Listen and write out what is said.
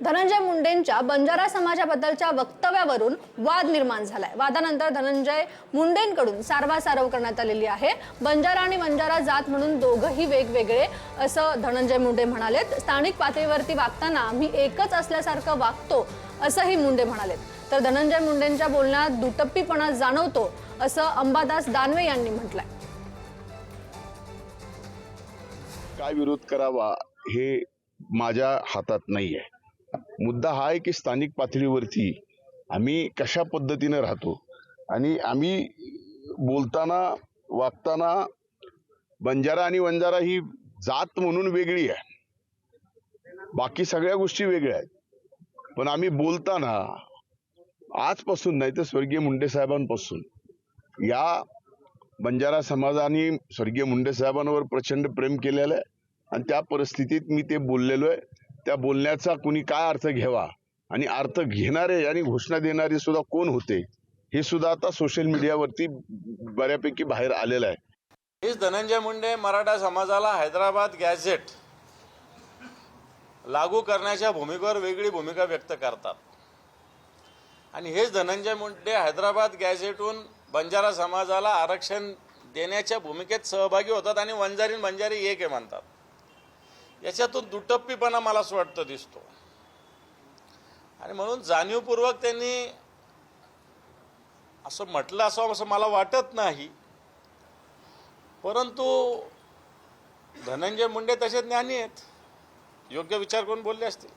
धनंजय मुंडेंच्या बंजारा समाजाबद्दलच्या वक्तव्यावरून वाद निर्माण झालाय। वादानंतर धनंजय मुंडेंकडून सारवासारव करण्यात आलेली आहे। बंजारा आणि बंजारा जात म्हणून दोघंही वेगवेगळे असं धनंजय मुंडे म्हणालेत। स्थानिक पातळीवरती वागताना आम्ही एकच असल्यासारखं वागतो असंही मुंडे म्हणालेत। तर धनंजय मुंडेंच्या बोलण्यात दुटप्पीपणा जाणवतो असं अंबादास दानवे यांनी म्हटलंय। काय विरोध करावा हे माझ्या हातात नाहीये। मुद्दा हा आहे की स्थानिक पातळीवरती आम्ही कशा पद्धतीने राहतो आणि आम्ही बोलताना वागताना बंजारा आणि वंजारा ही जात म्हणून वेगळी आहे, बाकी सगळ्या गोष्टी वेगळ्या आहेत। पण आम्ही बोलताना आजपासून नाही तर स्वर्गीय मुंडे साहेबांपासून या बंजारा समाजाने स्वर्गीय मुंडे साहेबांवर प्रचंड प्रेम केलेलं आहे आणि त्या परिस्थितीत मी ते बोललेलो आहे। त्या बोलण्याचा कुणी काय अर्थ घ्यावा आणि अर्थ घेणारे आणि घोषणा देणारे सुद्धा कोण होते हे सुद्धा आता सोशल मीडियावरती बऱ्यापैकी बाहेर आलेलं आहे। हेच धनंजय मुंडे मराठा समाजाला हैदराबाद गॅझेट लागू करण्याच्या भूमिकेवर वेगळी भूमिका व्यक्त करतात आणि हेच धनंजय मुंडे हैदराबाद गॅझेटहून बंजारा समाजाला आरक्षण देण्याच्या भूमिकेत सहभागी होतात आणि वंजारी बंजारी एक आहे म्हणतात। याच्यातून दुटप्पीपणा मला असं वाटतं दिसतो आणि म्हणून जाणीवपूर्वक त्यांनी असं म्हटलं असं मला वाटत नाही, परंतु धनंजय मुंडे तसे ज्ञानी आहेत, योग्य विचार करून बोलले असतील।